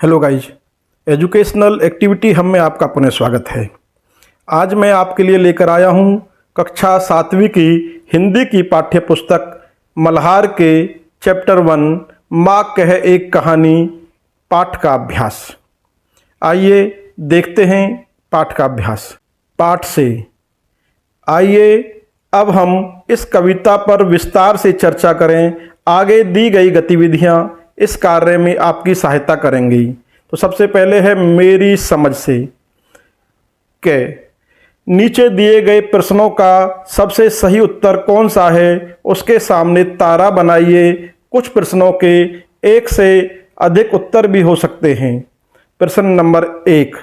Hello guys, educational activity हम में आपका पुनः स्वागत है। आज मैं आपके लिए लेकर आया हूँ कक्षा 7वीं की हिंदी की पाठ्य पुस्तक मल्हार के चैप्टर 1 माँ कह एक कहानी पाठ का अभ्यास। आइए देखते हैं पाठ का अभ्यास। पाठ से आइए अब हम इस कविता पर विस्तार से चर्चा करें। आगे दी गई गतिविधियाँ इस कार्य में आपकी सहायता करेंगी। तो सबसे पहले है मेरी समझ से के नीचे दिए गए प्रश्नों का सबसे सही उत्तर कौन सा है, उसके सामने तारा बनाइए। कुछ प्रश्नों के एक से अधिक उत्तर भी हो सकते हैं। प्रश्न नंबर 1,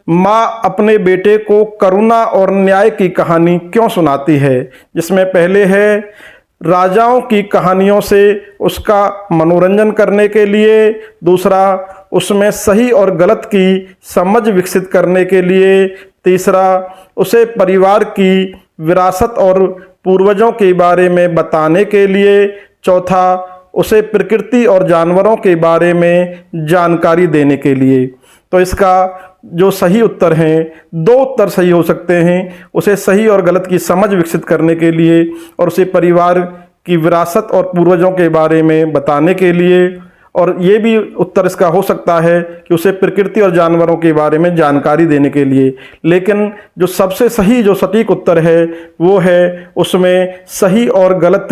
माँ अपने बेटे को करुणा और न्याय की कहानी क्यों सुनाती है? जिसमें पहले है राजाओं की कहानियों से उसका मनोरंजन करने के लिए, दूसरा उसमें सही और गलत की समझ विकसित करने के लिए, तीसरा उसे परिवार की विरासत और पूर्वजों के बारे में बताने के लिए, चौथा उसे प्रकृति और जानवरों के बारे में जानकारी देने के लिए। तो इसका जो सही उत्तर हैं, 2 उत्तर सही हो सकते हैं। उसे सही और गलत की समझ विकसित करने के लिए और उसे परिवार की विरासत और पूर्वजों के बारे में बताने के लिए, और ये भी उत्तर इसका हो सकता है कि उसे प्रकृति और जानवरों के बारे में जानकारी देने के लिए। लेकिन जो सबसे सही जो सटीक उत्तर है वो है उसमें सही और गलत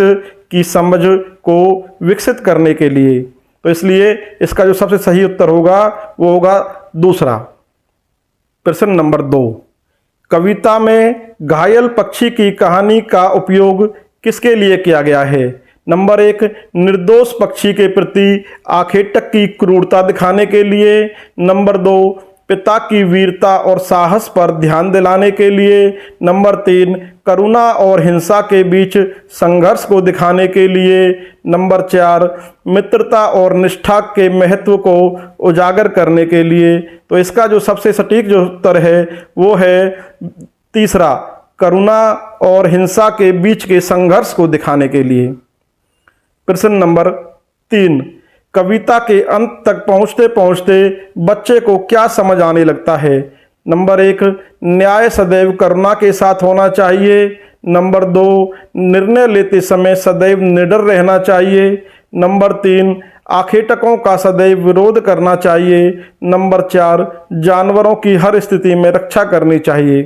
की समझ को विकसित करने के लिए। तो इसलिए इसका जो सबसे सही उत्तर होगा वो होगा दूसरा। प्रश्न नंबर 2, कविता में घायल पक्षी की कहानी का उपयोग किसके लिए किया गया है? नंबर 1, निर्दोष पक्षी के प्रति आखेटक की क्रूरता दिखाने के लिए। नंबर 2, पिता की वीरता और साहस पर ध्यान दिलाने के लिए। नंबर 3, करुणा और हिंसा के बीच संघर्ष को दिखाने के लिए। नंबर 4, मित्रता और निष्ठा के महत्व को उजागर करने के लिए। तो इसका जो सबसे सटीक जो उत्तर है वो है तीसरा, करुणा और हिंसा के बीच के संघर्ष को दिखाने के लिए। प्रश्न नंबर 3, कविता के अंत तक पहुंचते पहुंचते बच्चे को क्या समझ आने लगता है? नंबर 1, न्याय सदैव करुणा के साथ होना चाहिए। नंबर 2, निर्णय लेते समय सदैव निडर रहना चाहिए। नंबर 3, आखेटकों का सदैव विरोध करना चाहिए। नंबर 4, जानवरों की हर स्थिति में रक्षा करनी चाहिए।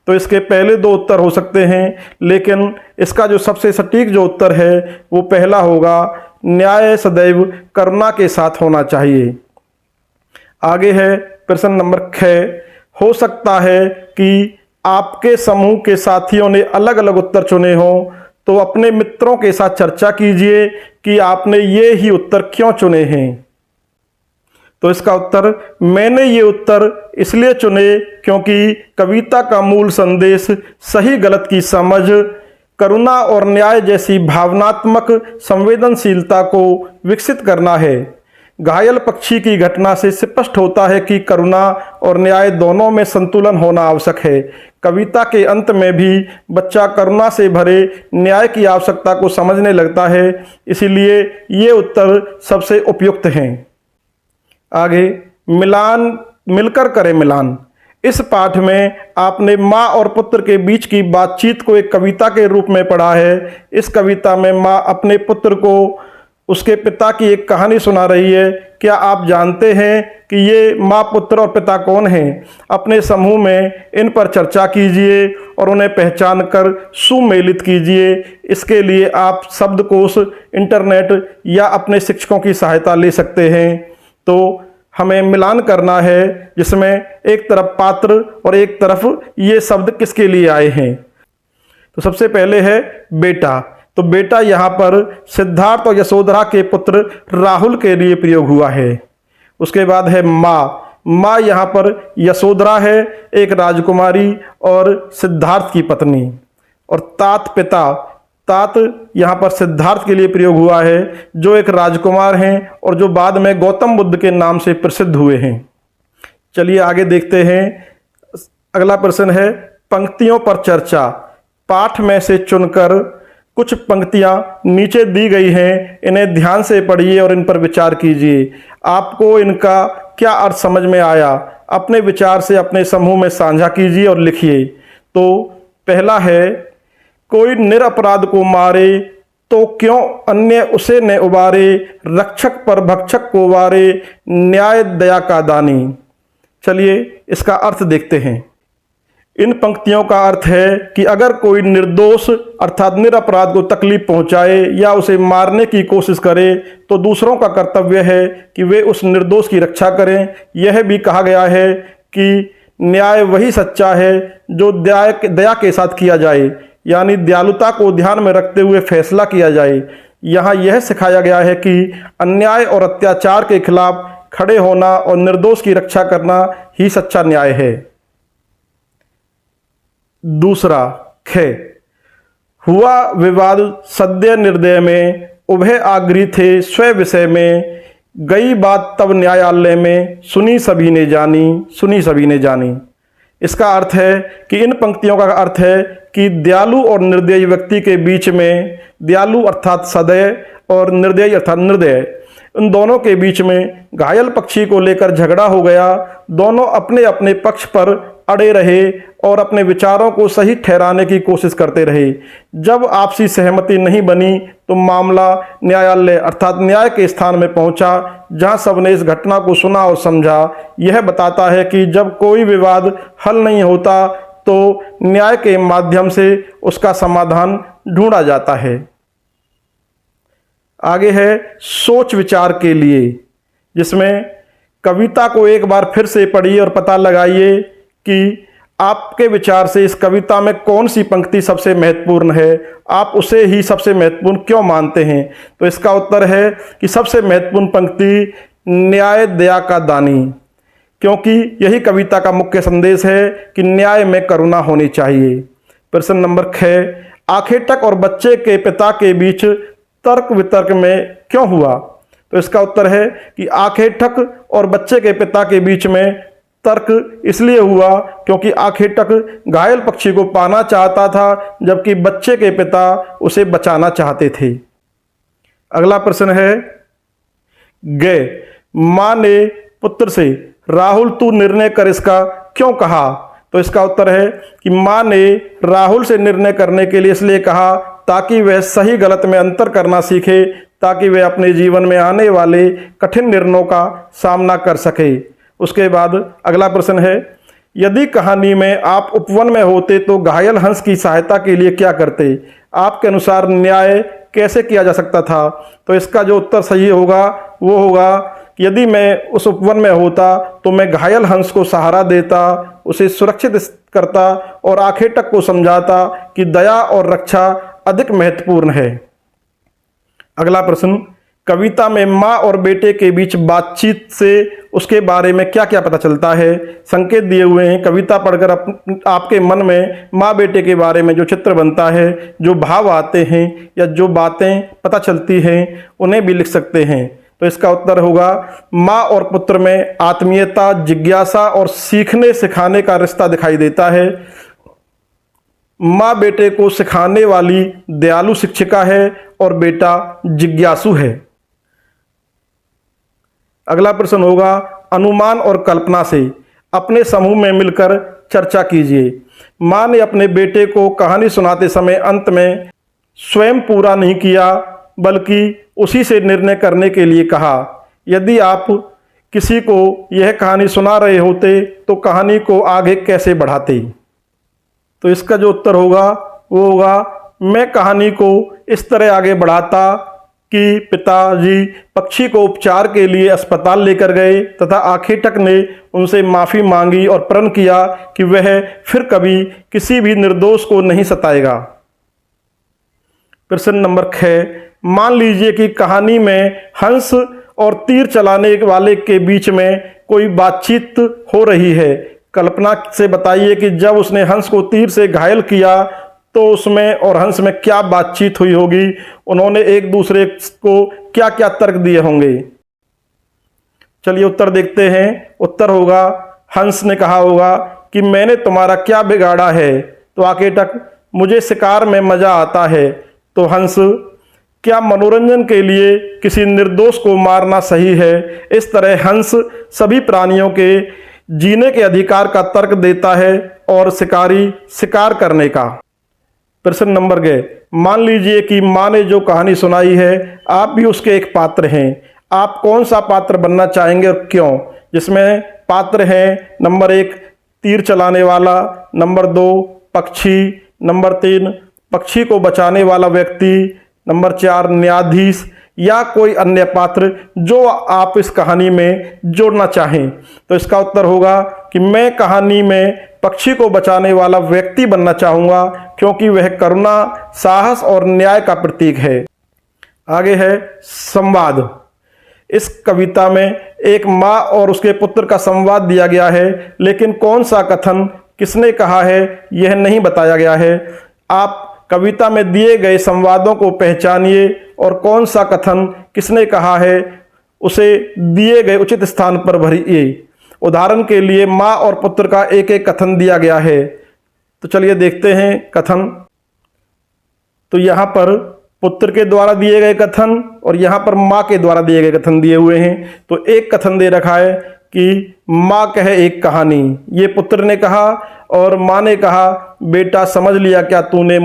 तो इसके पहले 2 उत्तर हो सकते हैं, लेकिन इसका जो सबसे सटीक जो उत्तर है वो पहला होगा, न्याय सदैव करुणा के साथ होना चाहिए। आगे है प्रश्न नंबर 6, हो सकता है कि आपके समूह के साथियों ने अलग अलग उत्तर चुने हों, तो अपने मित्रों के साथ चर्चा कीजिए कि आपने ये ही उत्तर क्यों चुने हैं। तो इसका उत्तर, मैंने ये उत्तर इसलिए चुने क्योंकि कविता का मूल संदेश सही गलत की समझ, करुणा और न्याय जैसी भावनात्मक संवेदनशीलता को विकसित करना है। घायल पक्षी की घटना से स्पष्ट होता है कि करुणा और न्याय दोनों में संतुलन होना आवश्यक है। कविता के अंत में भी बच्चा करुणा से भरे न्याय की आवश्यकता को समझने लगता है, इसीलिए ये उत्तर सबसे उपयुक्त हैं। आगे, मिलान, मिलकर करें मिलान। इस पाठ में आपने माँ और पुत्र के बीच की बातचीत को एक कविता के रूप में पढ़ा है। इस कविता में माँ अपने पुत्र को उसके पिता की एक कहानी सुना रही है। क्या आप जानते हैं कि ये माँ, पुत्र और पिता कौन हैं? अपने समूह में इन पर चर्चा कीजिए और उन्हें पहचान कर सुमेलित कीजिए। इसके लिए आप शब्दकोश, इंटरनेट या अपने शिक्षकों की सहायता ले सकते हैं। तो हमें मिलान करना है जिसमें एक तरफ पात्र और एक तरफ ये शब्द किसके लिए आए हैं। तो सबसे पहले है बेटा। तो बेटा यहाँ पर सिद्धार्थ और यशोधरा के पुत्र राहुल के लिए प्रयोग हुआ है। उसके बाद है माँ। माँ यहाँ पर यशोधरा है, एक राजकुमारी और सिद्धार्थ की पत्नी। और तात, पिता। तात यहाँ पर सिद्धार्थ के लिए प्रयोग हुआ है, जो एक राजकुमार हैं और जो बाद में गौतम बुद्ध के नाम से प्रसिद्ध हुए हैं। चलिए आगे देखते हैं। अगला प्रश्न है पंक्तियों पर चर्चा। पाठ में से चुनकर कुछ पंक्तियां नीचे दी गई हैं, इन्हें ध्यान से पढ़िए और इन पर विचार कीजिए। आपको इनका क्या अर्थ समझ में आया, अपने विचार से अपने समूह में साझा कीजिए और लिखिए। तो पहला है, कोई निरपराध को मारे तो क्यों अन्य उसे न उबारे, रक्षक पर भक्षक को वारे, न्याय दया का दानी। चलिए इसका अर्थ देखते हैं। इन पंक्तियों का अर्थ है कि अगर कोई निर्दोष अर्थात निरपराध को तकलीफ पहुंचाए या उसे मारने की कोशिश करे तो दूसरों का कर्तव्य है कि वे उस निर्दोष की रक्षा करें। यह भी कहा गया है कि न्याय वही सच्चा है जो दया के साथ किया जाए, यानी दयालुता को ध्यान में रखते हुए फैसला किया जाए। यहाँ यह सिखाया गया है कि अन्याय और अत्याचार के खिलाफ खड़े होना और निर्दोष की रक्षा करना ही सच्चा न्याय है। दूसरा, ख, हुआ विवाद सद्य निर्दय में, उभय आग्रही थे स्व विषय में, गई बात तब न्यायालय में, सुनी सभी ने जानी, सुनी सभी ने जानी। इसका अर्थ है कि इन पंक्तियों का अर्थ है कि दयालु और निर्दयी व्यक्ति के बीच में, दयालु अर्थात सदय और निर्दयी अर्थात निर्दय, उन दोनों के बीच में घायल पक्षी को लेकर झगड़ा हो गया। दोनों अपने अपने पक्ष पर अड़े रहे और अपने विचारों को सही ठहराने की कोशिश करते रहे। जब आपसी सहमति नहीं बनी तो मामला न्यायालय अर्थात न्याय के स्थान में पहुंचा, जहां सबने इस घटना को सुना और समझा। यह बताता है कि जब कोई विवाद हल नहीं होता तो न्याय के माध्यम से उसका समाधान ढूंढा जाता है। आगे है सोच विचार के लिए, जिसमें कविता को एक बार फिर से पढ़िए और पता लगाइए कि आपके विचार से इस कविता में कौन सी पंक्ति सबसे महत्वपूर्ण है, आप उसे ही सबसे महत्वपूर्ण क्यों मानते हैं। तो इसका उत्तर है कि सबसे महत्वपूर्ण पंक्ति न्याय दया का दानी, क्योंकि यही कविता का मुख्य संदेश है कि न्याय में करुणा होनी चाहिए। प्रश्न नंबर 6, आखेटक और बच्चे के पिता के बीच तर्क वितर्क में क्यों हुआ। तो इसका उत्तर है कि आखेटक और बच्चे के पिता के बीच में तर्क इसलिए हुआ क्योंकि आखेटक घायल पक्षी को पाना चाहता था, जबकि बच्चे के पिता उसे बचाना चाहते थे। अगला प्रश्न है, ग, मां ने पुत्र से राहुल तू निर्णय कर इसका क्यों कहा। तो इसका उत्तर है कि मां ने राहुल से निर्णय करने के लिए इसलिए कहा ताकि वह सही गलत में अंतर करना सीखे, ताकि वह अपने जीवन में आने वाले कठिन निर्णयों का सामना कर सके। उसके बाद अगला प्रश्न है, यदि कहानी में आप उपवन में होते तो घायल हंस की सहायता के लिए क्या करते। आपके अनुसार न्याय कैसे किया जा सकता था। तो इसका जो उत्तर सही होगा वो होगा, यदि मैं उस उपवन में होता तो मैं घायल हंस को सहारा देता, उसे सुरक्षित करता और आखेटक को समझाता कि दया और रक्षा अधिक महत्वपूर्ण है। अगला प्रश्न, कविता में माँ और बेटे के बीच बातचीत से उसके बारे में क्या क्या पता चलता है। संकेत दिए हुए हैं, कविता पढ़कर आपके मन में माँ बेटे के बारे में जो चित्र बनता है, जो भाव आते हैं या जो बातें पता चलती हैं, उन्हें भी लिख सकते हैं। तो इसका उत्तर होगा, माँ और पुत्र में आत्मीयता, जिज्ञासा और सीखने सिखाने का रिश्ता दिखाई देता है। माँ बेटे को सिखाने वाली दयालु शिक्षिका है और बेटा जिज्ञासु है। अगला प्रश्न होगा, अनुमान और कल्पना से अपने समूह में मिलकर चर्चा कीजिए। माँ ने अपने बेटे को कहानी सुनाते समय अंत में स्वयं पूरा नहीं किया, बल्कि उसी से निर्णय करने के लिए कहा। यदि आप किसी को यह कहानी सुना रहे होते तो कहानी को आगे कैसे बढ़ाते। तो इसका जो उत्तर होगा वो होगा, मैं कहानी को इस तरह आगे बढ़ाता कि पिताजी पक्षी को उपचार के लिए अस्पताल लेकर गए तथा आखेटक ने उनसे माफ़ी मांगी और प्रण किया कि वह फिर कभी किसी भी निर्दोष को नहीं सताएगा। प्रश्न नंबर 6, मान लीजिए कि कहानी में हंस और तीर चलाने वाले के बीच में कोई बातचीत हो रही है। कल्पना से बताइए कि जब उसने हंस को तीर से घायल किया तो उसमें और हंस में क्या बातचीत हुई होगी, उन्होंने एक दूसरे को क्या क्या तर्क दिए होंगे। चलिए उत्तर देखते हैं। उत्तर होगा, हंस ने कहा होगा कि मैंने तुम्हारा क्या बिगाड़ा है। तो आखेटक, मुझे शिकार में मज़ा आता है, तो हंस, क्या मनोरंजन के लिए किसी निर्दोष को मारना सही है? इस तरह हंस सभी प्राणियों के जीने के अधिकार का तर्क देता है और शिकारी शिकार करने का। प्रश्न नंबर ग, मान लीजिए कि माँ ने जो कहानी सुनाई है आप भी उसके एक पात्र हैं। आप कौन सा पात्र बनना चाहेंगे और क्यों? जिसमें पात्र हैं नंबर 1 तीर चलाने वाला, नंबर 2 पक्षी, नंबर 3 पक्षी को बचाने वाला व्यक्ति, नंबर 4 न्यायाधीश, या कोई अन्य पात्र जो आप इस कहानी में जोड़ना चाहें। तो इसका उत्तर होगा कि मैं कहानी में पक्षी को बचाने वाला व्यक्ति बनना चाहूँगा, क्योंकि वह करुणा, साहस और न्याय का प्रतीक है। आगे है संवाद। इस कविता में एक माँ और उसके पुत्र का संवाद दिया गया है, लेकिन कौन सा कथन किसने कहा है यह नहीं बताया गया है। आप कविता में दिए गए संवादों को पहचानिए और कौन सा कथन किसने कहा है उसे दिए गए उचित स्थान पर भरिए। उदाहरण के लिए माँ और पुत्र का एक एक कथन दिया गया है, तो चलिए देखते हैं कथन। तो यहाँ पर पुत्र के द्वारा दिए गए कथन और यहाँ पर माँ के द्वारा दिए गए कथन दिए हुए हैं। तो एक कथन दे रखा है कि माँ कहे एक कहानी, ये पुत्र ने कहा, और माँ ने कहा बेटा समझ लिया क्या तूने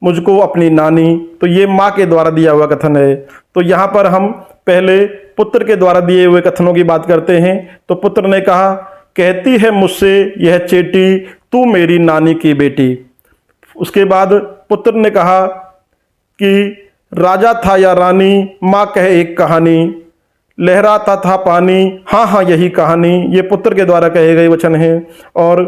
मुझको अपनी नानी। तो ये माँ के द्वारा दिया हुआ कथन है। तो यहाँ पर हम पहले पुत्र के द्वारा दिए हुए कथनों की बात करते हैं। तो पुत्र ने कहा, कहती है मुझसे यह चेटी तू मेरी नानी की बेटी। उसके बाद पुत्र ने कहा कि राजा था या रानी, माँ कहे एक कहानी, लहराता था पानी, हाँ हाँ यही कहानी। ये पुत्र के द्वारा कहे गए वचन हैं। और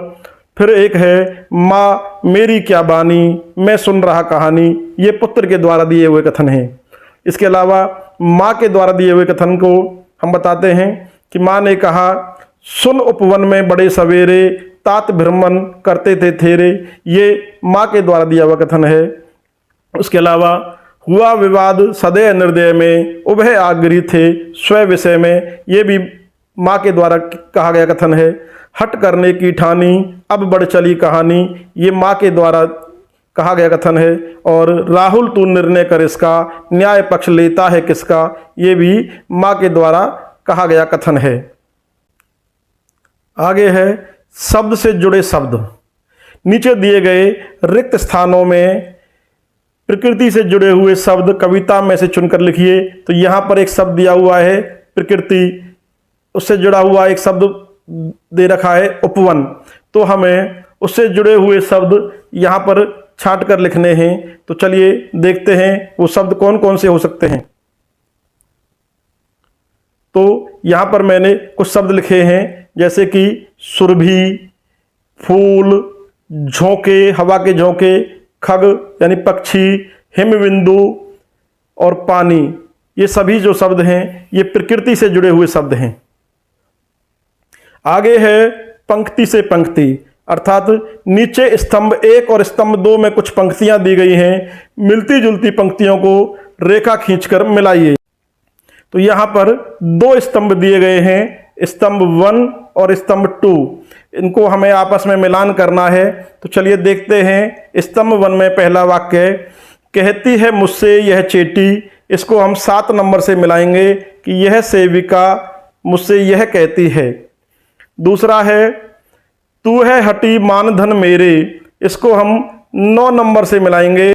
फिर एक है माँ मेरी क्या बानी, मैं सुन रहा कहानी, ये पुत्र के द्वारा दिए हुए कथन हैं। इसके अलावा माँ के द्वारा दिए हुए कथन को हम बताते हैं कि माँ ने कहा, सुन उपवन में बड़े सवेरे तात भ्रमण करते थे थेरे, ये माँ के द्वारा दिया हुआ कथन है। उसके अलावा हुआ विवाद सदैव निर्दय में, उभय आग्रही थे स्व विषय में, ये भी माँ के द्वारा कहा गया कथन है। हट करने की ठानी अब बढ़ चली कहानी, ये माँ के द्वारा कहा गया कथन है। और राहुल तू निर्णय कर इसका, न्याय पक्ष लेता है किसका, ये भी माँ के द्वारा कहा गया कथन है। आगे है शब्द से जुड़े शब्द। नीचे दिए गए रिक्त स्थानों में प्रकृति से जुड़े हुए शब्द कविता में से चुनकर लिखिए। तो यहाँ पर एक शब्द दिया हुआ है प्रकृति, उससे जुड़ा हुआ एक शब्द दे रखा है उपवन। तो हमें उससे जुड़े हुए शब्द यहाँ पर छांट कर लिखने हैं। तो चलिए देखते हैं वो शब्द कौन कौन से हो सकते हैं। तो यहाँ पर मैंने कुछ शब्द लिखे हैं, जैसे कि सुरभि, फूल, झोंके, हवा के झोंके, खग यानी पक्षी, हिमबिंदु और पानी। ये सभी जो शब्द हैं ये प्रकृति से जुड़े हुए शब्द हैं। आगे है पंक्ति से पंक्ति, अर्थात नीचे स्तंभ 1 और स्तंभ 2 में कुछ पंक्तियां दी गई हैं, मिलती जुलती पंक्तियों को रेखा खींचकर मिलाइए। तो यहाँ पर 2 स्तंभ दिए गए हैं, स्तंभ 1 और स्तंभ 2, इनको हमें आपस में मिलान करना है। तो चलिए देखते हैं। स्तंभ 1 में पहला वाक्य, कहती है मुझसे यह चेटी, इसको हम 7 नंबर से मिलाएंगे कि यह सेविका मुझसे यह कहती है। दूसरा है, तू है हटी मानधन मेरे, इसको हम 9 नंबर से मिलाएंगे,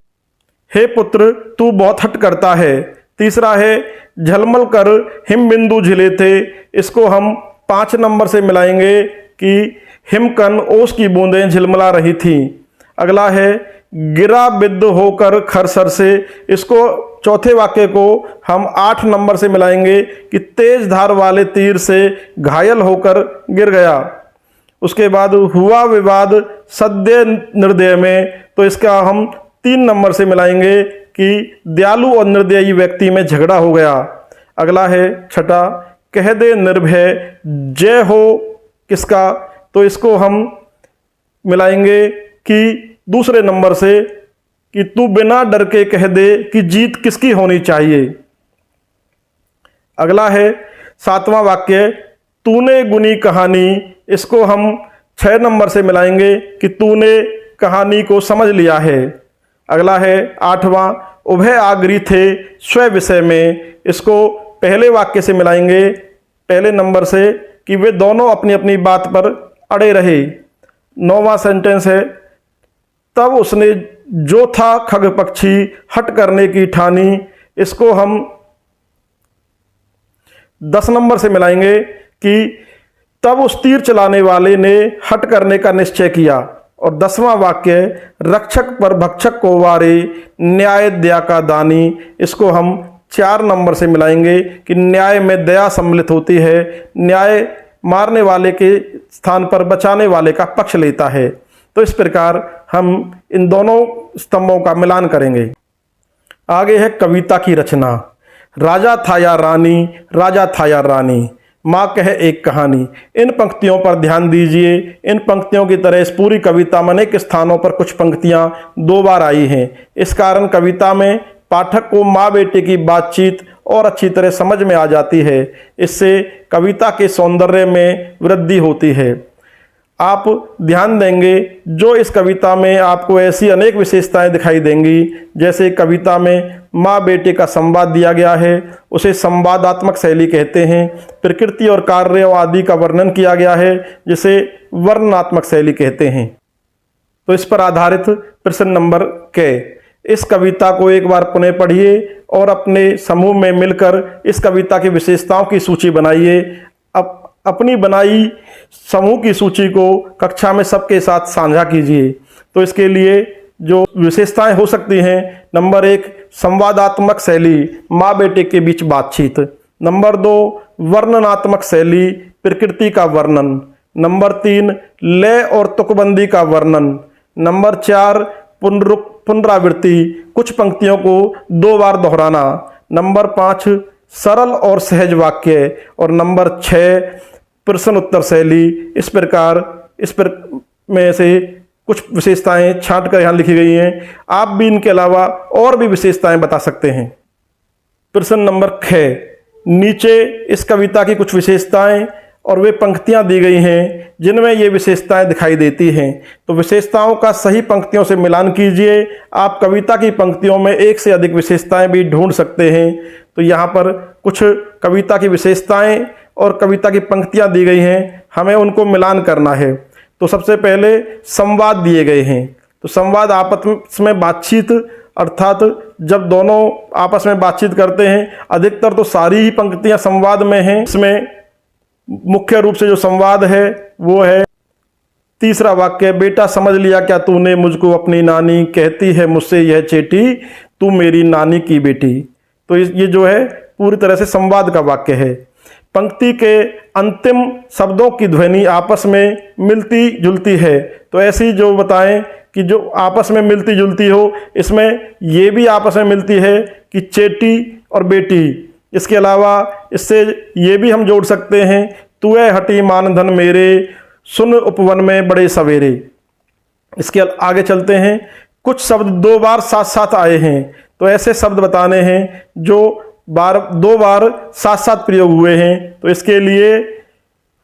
हे पुत्र तू बहुत हट करता है। तीसरा है, झलमल कर हिमबिंदु झिले थे, इसको हम 5 नंबर से मिलाएंगे कि हिमकन ओस की बूंदें झिलमिला रही थीं। अगला है, गिरा बिद्ध होकर खरसर से, इसको चौथे वाक्य को हम 8 नंबर से मिलाएंगे कि तेज धार वाले तीर से घायल होकर गिर गया। उसके बाद हुआ विवाद सद्य निर्दय में, तो इसका हम 3 नंबर से मिलाएंगे कि दयालु और निर्दयी व्यक्ति में झगड़ा हो गया। अगला है छठा, कह दे निर्भय जय हो किसका, तो इसको हम मिलाएंगे कि दूसरे नंबर से कि तू बिना डर के कह दे कि जीत किसकी होनी चाहिए। अगला है 7वां वाक्य, तूने गुनी कहानी, इसको हम 6 नंबर से मिलाएंगे कि तूने कहानी को समझ लिया है। अगला है 8वां, उभय आग्रही थे स्व विषय में। इसको पहले वाक्य से मिलाएंगे, पहले नंबर से, कि वे दोनों अपनी अपनी बात पर अड़े रहे। 9वां सेंटेंस है, तब उसने जो था खग पक्षी हट करने की ठानी। इसको हम 10 नंबर से मिलाएंगे कि तब उस तीर चलाने वाले ने हट करने का निश्चय किया। और 10वां वाक्य, रक्षक पर भक्षक को वारे न्याय दया का दानी। इसको हम 4 नंबर से मिलाएंगे कि न्याय में दया सम्मिलित होती है, न्याय मारने वाले के स्थान पर बचाने वाले का पक्ष लेता है। तो इस प्रकार हम इन दोनों स्तंभों का मिलान करेंगे। आगे है कविता की रचना। राजा था या रानी, राजा था या रानी, माँ कहे एक कहानी। इन पंक्तियों पर ध्यान दीजिए। इन पंक्तियों की तरह इस पूरी कविता में अनेक स्थानों पर कुछ पंक्तियाँ 2 बार आई हैं। इस कारण कविता में पाठक को माँ बेटे की बातचीत और अच्छी तरह समझ में आ जाती है। इससे कविता के सौंदर्य में वृद्धि होती है। आप ध्यान देंगे, जो इस कविता में आपको ऐसी अनेक विशेषताएं दिखाई देंगी, जैसे कविता में माँ बेटे का संवाद दिया गया है, उसे संवादात्मक शैली कहते हैं। प्रकृति और कार्यों आदि का वर्णन किया गया है, जिसे वर्णनात्मक शैली कहते हैं। तो इस पर आधारित प्रश्न नंबर के, इस कविता को एक बार पुनः पढ़िए और अपने समूह में मिलकर इस कविता की विशेषताओं की सूची बनाइए। अपनी बनाई समूह की सूची को कक्षा में सबके साथ साझा कीजिए। तो इसके लिए जो विशेषताएं हो सकती हैं, नंबर 1, संवादात्मक शैली, माँ बेटे के बीच बातचीत। नंबर 2, वर्णनात्मक शैली, प्रकृति का वर्णन। नंबर 3, लय और तुकबंदी का वर्णन। नंबर 4, पुनरावृत्ति, कुछ पंक्तियों को 2 बार दोहराना। नंबर 5, सरल और सहज वाक्य। और नंबर 6, प्रश्न उत्तर शैली। इस प्रकार में से कुछ विशेषताएं छांट कर यहाँ लिखी गई हैं। आप भी इनके अलावा और भी विशेषताएं बता सकते हैं। प्रश्न नंबर 6, नीचे इस कविता की कुछ विशेषताएं और वे पंक्तियां दी गई हैं जिनमें ये विशेषताएं दिखाई देती हैं। तो विशेषताओं का सही पंक्तियों से मिलान कीजिए। आप कविता की पंक्तियों में एक से अधिक विशेषताएं भी ढूंढ सकते हैं। तो यहाँ पर कुछ कविता की विशेषताएं और कविता की पंक्तियां दी गई हैं, हमें उनको मिलान करना है। तो सबसे पहले संवाद दिए गए हैं। तो संवाद आपस में बातचीत, अर्थात जब दोनों आपस में बातचीत करते हैं, अधिकतर तो सारी ही पंक्तियां संवाद में हैं। इसमें मुख्य रूप से जो संवाद है वो है 3रा वाक्य, बेटा समझ लिया क्या तूने मुझको अपनी नानी, कहती है मुझसे यह चेटी तू मेरी नानी की बेटी। तो ये जो है पूरी तरह से संवाद का वाक्य है। पंक्ति के अंतिम शब्दों की ध्वनि आपस में मिलती जुलती है। तो ऐसी जो बताएं कि जो आपस में मिलती जुलती हो, इसमें ये भी आपस में मिलती है कि चेटी और बेटी। इसके अलावा इससे ये भी हम जोड़ सकते हैं, तू है हटी मानधन मेरे, सुन उपवन में बड़े सवेरे। इसके आगे चलते हैं, कुछ शब्द 2 बार साथ साथ आए हैं। तो ऐसे शब्द बताने हैं जो 2 बार साथ साथ प्रयोग हुए हैं। तो इसके लिए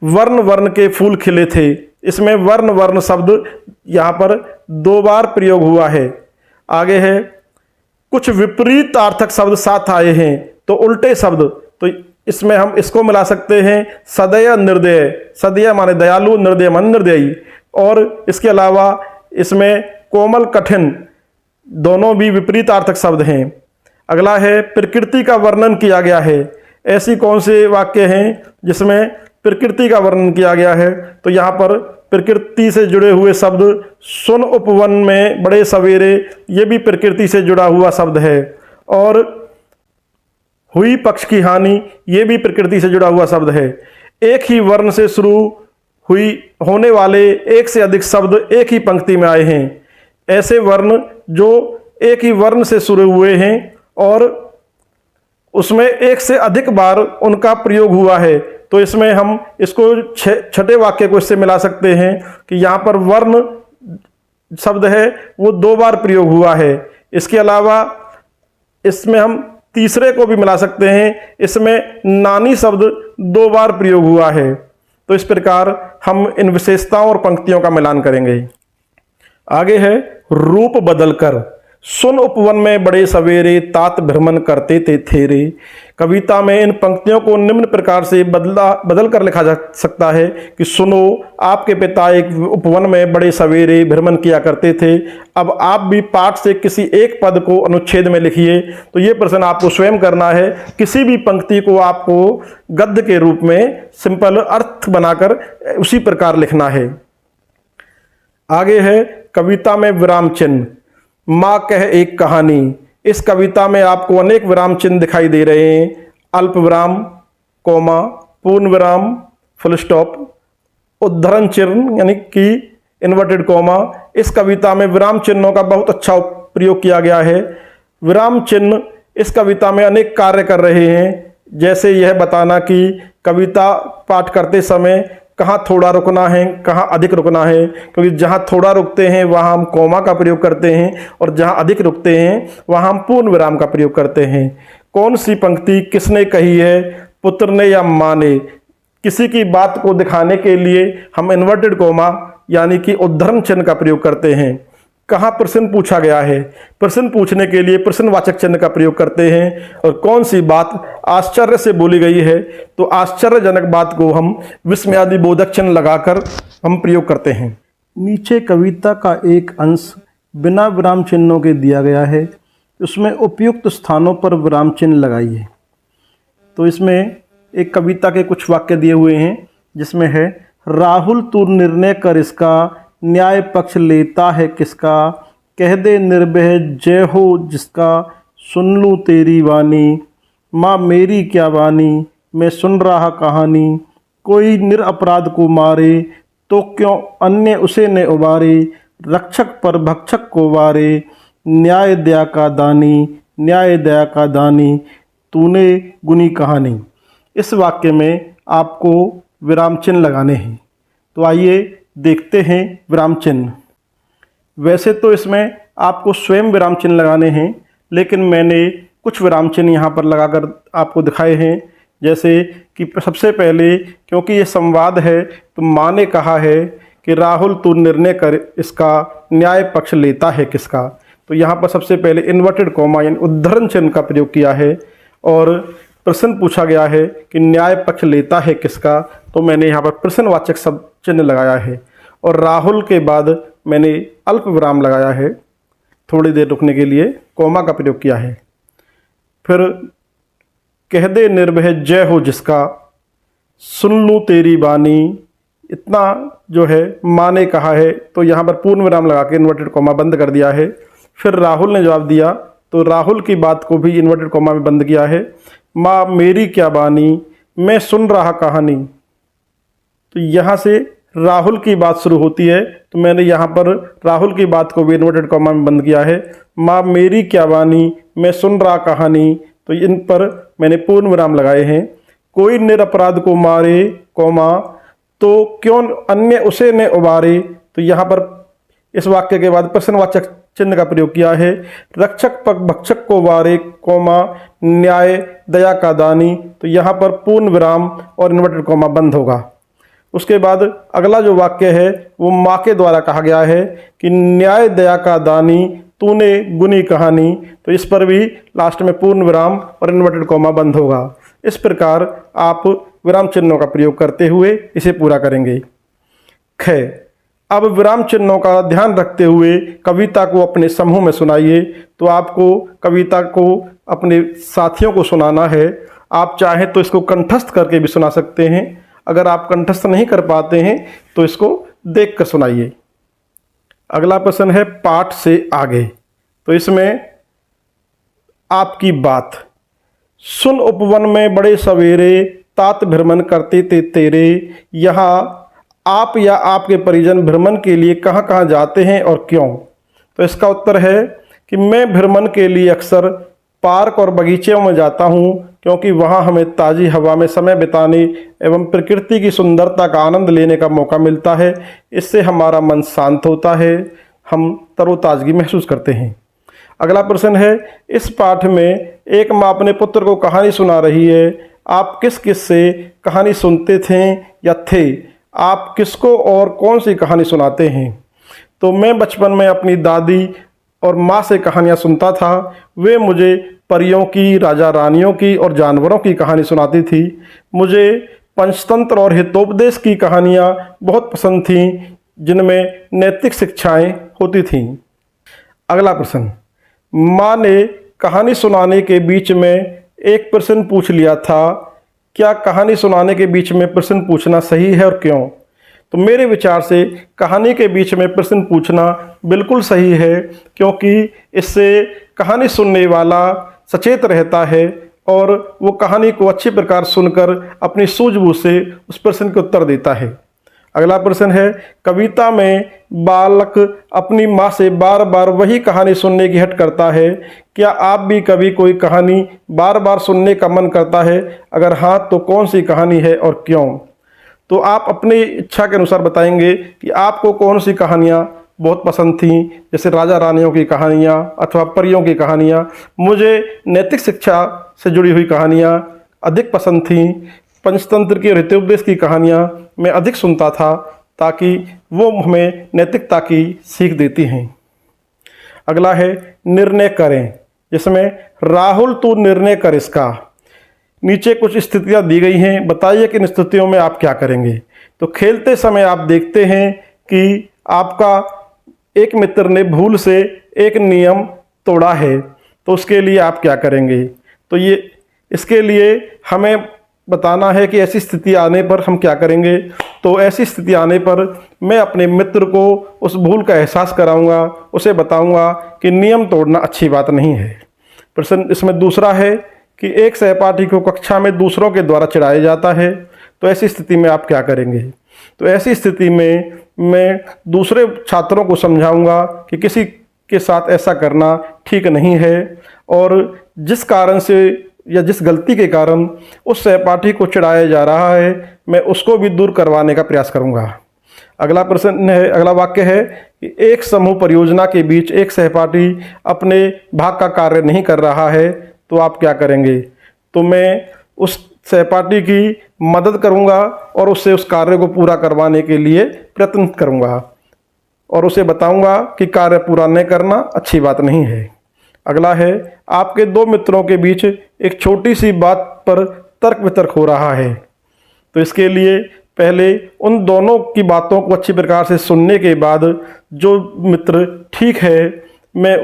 वर्ण वर्ण के फूल खिले थे, इसमें वर्ण वर्ण शब्द यहाँ पर 2 बार प्रयोग हुआ है। आगे है, कुछ विपरीत अर्थक शब्द साथ आए हैं, तो उल्टे शब्द। तो इसमें हम इसको मिला सकते हैं, सदय निर्दय, सदय माने दयालु, निर्दय माने निर्दयी। और इसके अलावा इसमें कोमल कठिन, दोनों भी विपरीत अर्थक शब्द हैं। अगला है, प्रकृति का वर्णन किया गया है। ऐसी कौन से वाक्य हैं जिसमें प्रकृति का वर्णन किया गया है? तो यहाँ पर प्रकृति से जुड़े हुए शब्द, सुन उपवन में बड़े सवेरे, ये भी प्रकृति से जुड़ा हुआ शब्द है। और हुई पक्ष की हानि, ये भी प्रकृति से जुड़ा हुआ शब्द है। एक ही वर्ण से शुरू होने वाले एक से अधिक शब्द एक ही पंक्ति में आए हैं। ऐसे वर्ण जो एक ही वर्ण से शुरू हुए हैं और उसमें एक से अधिक बार उनका प्रयोग हुआ है, तो इसमें हम इसको छठे वाक्य को इससे मिला सकते हैं कि यहाँ पर वर्ण शब्द है वो 2 बार प्रयोग हुआ है। इसके अलावा इसमें हम तीसरे को भी मिला सकते हैं, इसमें नानी शब्द 2 बार प्रयोग हुआ है। तो इस प्रकार हम इन विशेषताओं और पंक्तियों का मिलान करेंगे। आगे है, रूप बदलकर। सुन उपवन में बड़े सवेरे तात भ्रमण करते थे थेरे। कविता में इन पंक्तियों को निम्न प्रकार से बदल कर लिखा जा सकता है कि सुनो, आपके पिता एक उपवन में बड़े सवेरे भ्रमण किया करते थे। अब आप भी पाठ से किसी एक पद को अनुच्छेद में लिखिए। तो ये प्रश्न आपको स्वयं करना है। किसी भी पंक्ति को आपको गद्य के रूप में सिंपल अर्थ बनाकर उसी प्रकार लिखना है। आगे है कविता में विराम चिन्ह। माँ कह एक कहानी। इस कविता में आपको अनेक विराम चिन्ह दिखाई दे रहे हैं। अल्प विराम, कोमा, पूर्ण विराम, फुल स्टॉप, उद्धरण चिन्ह यानी कि इन्वर्टेड कोमा। इस कविता में विराम चिन्हों का बहुत अच्छा प्रयोग किया गया है। विराम चिन्ह इस कविता में अनेक कार्य कर रहे हैं, जैसे यह बताना कि कविता पाठ करते समय कहाँ थोड़ा रुकना है, कहाँ अधिक रुकना है, क्योंकि जहाँ थोड़ा रुकते हैं वहाँ हम कोमा का प्रयोग करते हैं और जहाँ अधिक रुकते हैं वहाँ हम पूर्ण विराम का प्रयोग करते हैं। कौन सी पंक्ति किसने कही है, पुत्र ने या माँ ने। किसी की बात को दिखाने के लिए हम इन्वर्टेड कोमा यानी कि उद्धरण चिन्ह का प्रयोग करते हैं। कहाँ प्रश्न पूछा गया है, प्रश्न पूछने के लिए प्रश्नवाचक चिन्ह का प्रयोग करते हैं। और कौन सी बात आश्चर्य से बोली गई है, तो आश्चर्यजनक बात को हम विस्मयादि बोधक चिन्ह लगाकर हम प्रयोग करते हैं। नीचे कविता का एक अंश बिना विराम चिन्हों के दिया गया है, उसमें उपयुक्त स्थानों पर विराम चिन्ह लगाइए। तो इसमें एक कविता के कुछ वाक्य दिए हुए हैं, जिसमें है राहुल तू निर्णय कर इसका, न्याय पक्ष लेता है किसका। कह दे निर्भय जय हो जिसका, सुन लूँ तेरी वाणी। माँ मेरी क्या वाणी, मैं सुन रहा कहानी। कोई निरपराध को मारे, तो क्यों अन्य उसे न उबारे। रक्षक पर भक्षक को वारे, न्याय दया का दानी, न्याय दया का दानी। तूने गुनी कहानी। इस वाक्य में आपको विराम चिन्ह लगाने हैं। तो आइए देखते हैं विराम चिन्ह। वैसे तो इसमें आपको स्वयं विराम चिन्ह लगाने हैं, लेकिन मैंने कुछ विराम चिन्ह यहाँ पर लगाकर आपको दिखाए हैं। जैसे कि सबसे पहले, क्योंकि ये संवाद है, तो माँ ने कहा है कि राहुल तू निर्णय कर इसका, न्याय पक्ष लेता है किसका। तो यहाँ पर सबसे पहले इन्वर्टेड कोमा यानी उद्धरण चिन्ह का प्रयोग किया है। और प्रश्न पूछा गया है कि न्याय पक्ष लेता है किसका, तो मैंने यहाँ पर प्रश्नवाचक शब्द चिन्ह लगाया है। और राहुल के बाद मैंने अल्प विराम लगाया है, थोड़ी देर रुकने के लिए कोमा का प्रयोग किया है। फिर कह दे निर्भय जय हो जिसका, सुन लूँ तेरी वाणी। इतना जो है माँ ने कहा है, तो यहाँ पर पूर्ण विराम लगा के इन्वर्टेड कोमा बंद कर दिया है। फिर राहुल ने जवाब दिया, तो राहुल की बात को भी इन्वर्टेड कोमा में बंद किया है। माँ मेरी क्या बानी, मैं सुन रहा कहानी। तो यहाँ से राहुल की बात शुरू होती है, तो मैंने यहाँ पर राहुल की बात को भी इन्वर्टेड कोमा में बंद किया है। माँ मेरी क्या बानी, मैं सुन रहा कहानी। तो इन पर मैंने पूर्ण विराम लगाए हैं। कोई निरपराध को मारे, कोमा, तो क्यों अन्य उसे न उबारे। तो यहाँ पर इस वाक्य के बाद प्रश्नवाचक चिन्ह का प्रयोग किया है। रक्षक पग भक्षक को वारे, कोमा, न्याय दया का दानी। तो यहाँ पर पूर्ण विराम और इन्वर्टेड कोमा बंद होगा। उसके बाद अगला जो वाक्य है वो माँ के द्वारा कहा गया है कि न्याय दया का दानी, तूने गुनी कहानी। तो इस पर भी लास्ट में पूर्ण विराम और इन्वर्टेड कोमा बंद होगा। इस प्रकार आप विराम चिन्हों का प्रयोग करते हुए इसे पूरा करेंगे। ख, अब विराम चिन्हों का ध्यान रखते हुए कविता को अपने समूह में सुनाइए। तो आपको कविता को अपने साथियों को सुनाना है। आप चाहें तो इसको कंठस्थ करके भी सुना सकते हैं। अगर आप कंठस्थ नहीं कर पाते हैं तो इसको देख कर सुनाइए। अगला प्रश्न है पाठ से आगे। तो इसमें आपकी बात। सुन उपवन में बड़े सवेरे तात भ्रमण करते थे तेरे। यहाँ आप या आपके परिजन भ्रमण के लिए कहाँ कहाँ जाते हैं और क्यों। तो इसका उत्तर है कि मैं भ्रमण के लिए अक्सर पार्क और बगीचों में जाता हूँ, क्योंकि वहाँ हमें ताज़ी हवा में समय बिताने एवं प्रकृति की सुंदरता का आनंद लेने का मौका मिलता है। इससे हमारा मन शांत होता है, हम तरोताज़गी महसूस करते हैं। अगला प्रश्न है, इस पाठ में एक माँ अपने पुत्र को कहानी सुना रही है। आप किस किस से कहानी सुनते थे या थे। आप किसको और कौन सी कहानी सुनाते हैं। तो मैं बचपन में अपनी दादी और माँ से कहानियाँ सुनता था, वे मुझे परियों की, राजा रानियों की और जानवरों की कहानी सुनाती थी। मुझे पंचतंत्र और हितोपदेश की कहानियाँ बहुत पसंद थीं, जिनमें नैतिक शिक्षाएं होती थीं। अगला प्रश्न, माँ ने कहानी सुनाने के बीच में एक प्रश्न पूछ लिया था। क्या कहानी सुनाने के बीच में प्रश्न पूछना सही है और क्यों? तो मेरे विचार से कहानी के बीच में प्रश्न पूछना बिल्कुल सही है, क्योंकि इससे कहानी सुनने वाला सचेत रहता है और वो कहानी को अच्छी प्रकार सुनकर अपनी सूझबूझ से उस प्रश्न के उत्तर देता है। अगला प्रश्न है, कविता में बालक अपनी माँ से बार बार वही कहानी सुनने की हट करता है। क्या आप भी कभी कोई कहानी बार बार सुनने का मन करता है? अगर हाँ, तो कौन सी कहानी है और क्यों? तो आप अपनी इच्छा के अनुसार बताएंगे कि आपको कौन सी कहानियाँ बहुत पसंद थीं, जैसे राजा रानियों की कहानियाँ अथवा परियों की कहानियाँ। मुझे नैतिक शिक्षा से जुड़ी हुई कहानियाँ अधिक पसंद थीं। पंचतंत्र की और हितोपदेश की कहानियाँ मैं अधिक सुनता था, ताकि वो हमें नैतिकता की सीख देती हैं। अगला है, निर्णय करें, जिसमें राहुल तू निर्णय कर इसका। नीचे कुछ स्थितियां दी गई हैं, बताइए कि इन स्थितियों में आप क्या करेंगे। तो खेलते समय आप देखते हैं कि आपका एक मित्र ने भूल से एक नियम तोड़ा है, तो उसके लिए आप क्या करेंगे? तो ये इसके लिए हमें बताना है कि ऐसी स्थिति आने पर हम क्या करेंगे। तो ऐसी स्थिति आने पर मैं अपने मित्र को उस भूल का एहसास कराऊंगा, उसे बताऊंगा कि नियम तोड़ना अच्छी बात नहीं है। प्रश्न इसमें दूसरा है कि एक सहपाठी को कक्षा में दूसरों के द्वारा चिढ़ाया जाता है, तो ऐसी स्थिति में आप क्या करेंगे? तो ऐसी स्थिति में मैं दूसरे छात्रों को समझाऊंगा कि किसी के साथ ऐसा करना ठीक नहीं है, और जिस कारण से या जिस गलती के कारण उस सहपाठी को चिढ़ाया जा रहा है, मैं उसको भी दूर करवाने का प्रयास करूंगा। अगला प्रश्न है, अगला वाक्य है कि एक समूह परियोजना के बीच एक सहपाठी अपने भाग का कार्य नहीं कर रहा है, तो आप क्या करेंगे? तो मैं उस सहपाठी की मदद करूंगा और उससे उस कार्य को पूरा करवाने के लिए प्रयत्न करूंगा और उसे बताऊंगा कि कार्य पूरा न करना अच्छी बात नहीं है। अगला है, आपके दो मित्रों के बीच एक छोटी सी बात पर तर्क वितर्क हो रहा है, तो इसके लिए पहले उन दोनों की बातों को अच्छी प्रकार से सुनने के बाद जो मित्र ठीक है, मैं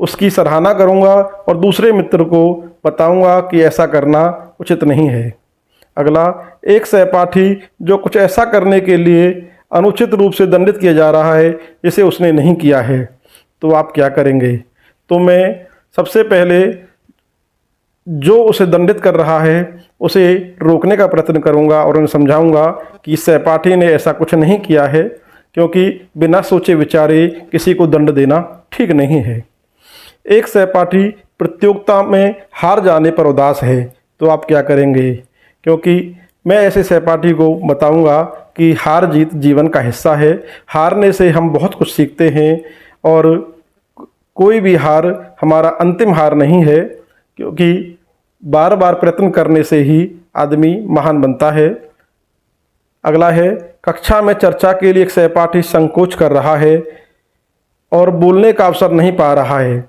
उसकी सराहना करूंगा और दूसरे मित्र को बताऊंगा कि ऐसा करना उचित नहीं है। अगला, एक सहपाठी जो कुछ ऐसा करने के लिए अनुचित रूप से दंडित किया जा रहा है जिसे उसने नहीं किया है, तो आप क्या करेंगे? तो मैं सबसे पहले जो उसे दंडित कर रहा है उसे रोकने का प्रयत्न करूंगा और उन्हें समझाऊंगा कि सहपाठी ने ऐसा कुछ नहीं किया है, क्योंकि बिना सोचे विचारे किसी को दंड देना ठीक नहीं है। एक सहपाठी प्रतियोगिता में हार जाने पर उदास है, तो आप क्या करेंगे? क्योंकि मैं ऐसे सहपाठी को बताऊंगा कि हार जीत जीवन का हिस्सा है, हारने से हम बहुत कुछ सीखते हैं और कोई भी हार हमारा अंतिम हार नहीं है, क्योंकि बार बार प्रयत्न करने से ही आदमी महान बनता है। अगला है, कक्षा में चर्चा के लिए एक सहपाठी संकोच कर रहा है और बोलने का अवसर नहीं पा रहा है,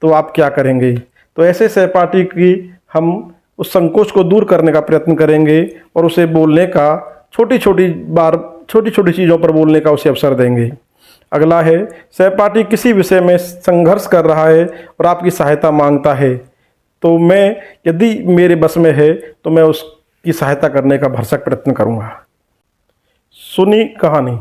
तो आप क्या करेंगे? तो ऐसे सहपाठी की हम उस संकोच को दूर करने का प्रयत्न करेंगे और उसे बोलने का छोटी छोटी चीज़ों पर बोलने का उसे अवसर देंगे। अगला है, सहपाठी किसी विषय में संघर्ष कर रहा है और आपकी सहायता मांगता है, तो मैं यदि मेरे बस में है तो मैं उसकी सहायता करने का भरसक प्रयत्न करूँगा। सुनी कहानी।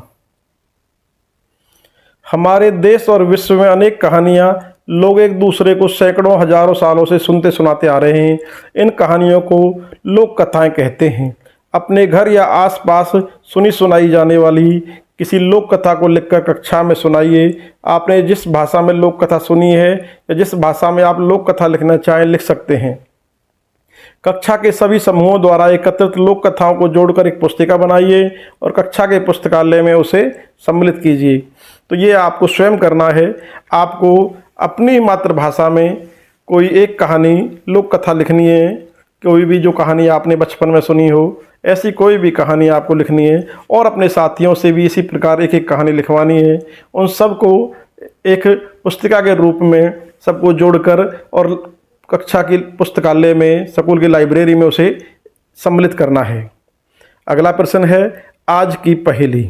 हमारे देश और विश्व में अनेक कहानियाँ लोग एक दूसरे को सैकड़ों हजारों सालों से सुनते सुनाते आ रहे हैं। इन कहानियों को लोक कथाएं कहते हैं। अपने घर या आसपास सुनी सुनाई जाने वाली किसी लोक कथा को लिखकर कक्षा में सुनाइए। आपने जिस भाषा में लोक कथा सुनी है या जिस भाषा में आप लोक कथा लिखना चाहें लिख सकते हैं। कक्षा के सभी समूहों द्वारा एकत्रित लोक कथाओं को जोड़कर एक पुस्तिका बनाइए और कक्षा के पुस्तकालय में उसे सम्मिलित कीजिए। तो ये आपको स्वयं करना है। आपको अपनी मातृभाषा में कोई एक कहानी लोक कथा लिखनी है। कोई भी जो कहानी आपने बचपन में सुनी हो, ऐसी कोई भी कहानी आपको लिखनी है और अपने साथियों से भी इसी प्रकार एक एक कहानी लिखवानी है। उन सब को एक पुस्तिका के रूप में सबको जोड़कर और कक्षा की पुस्तकालय में, स्कूल की लाइब्रेरी में उसे सम्मिलित करना है। अगला प्रश्न है आज की पहेली।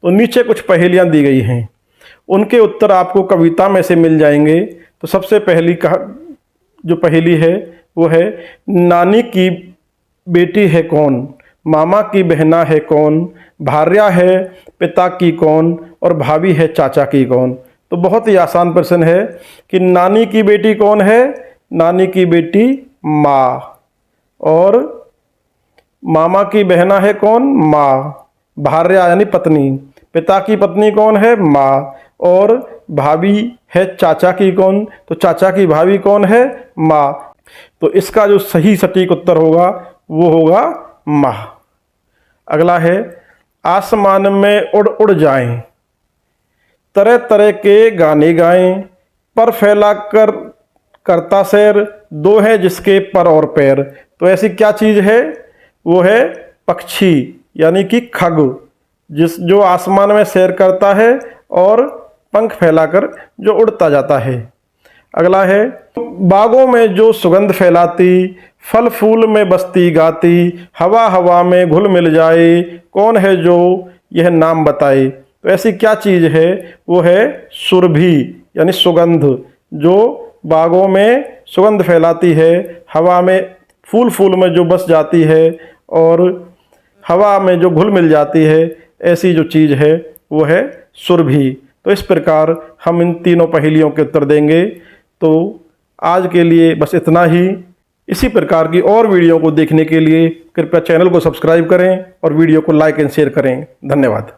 तो नीचे कुछ पहेलियां दी गई हैं, उनके उत्तर आपको कविता में से मिल जाएंगे। तो सबसे पहली जो पहेली है वो है, नानी की बेटी है कौन, मामा की बहना है कौन, भार्या है पिता की कौन और भाभी है चाचा की कौन। तो बहुत ही आसान प्रश्न है कि नानी की बेटी कौन है। नानी की बेटी माँ। और मामा की बहना है कौन, माँ। भार्या यानी पत्नी। पिता की पत्नी कौन है, माँ। और भाभी है चाचा की कौन, तो चाचा की भाभी कौन है, माँ। तो इसका जो सही सटीक उत्तर होगा वो होगा माँ। अगला है, आसमान में उड़ उड़ जाएं, तरह तरह के गाने गाएं, पर फैला कर करता सैर, दो है जिसके पर और पैर। तो ऐसी क्या चीज़ है, वो है पक्षी यानी कि खग, जो आसमान में सैर करता है और पंख फैलाकर जो उड़ता जाता है। अगला है, बागों में जो सुगंध फैलाती, फल फूल में बसती गाती, हवा हवा में घुल मिल जाए, कौन है जो यह नाम बताए। तो ऐसी क्या चीज़ है, वो है सुरभि यानी सुगंध, जो बागों में सुगंध फैलाती है, हवा में फूल फूल में जो बस जाती है और हवा में जो घुल मिल जाती है, ऐसी जो चीज़ है वो है सुरभि। तो इस प्रकार हम इन तीनों पहेलियों के उत्तर देंगे। तो आज के लिए बस इतना ही। इसी प्रकार की और वीडियो को देखने के लिए कृपया चैनल को सब्सक्राइब करें और वीडियो को लाइक एंड शेयर करें। धन्यवाद।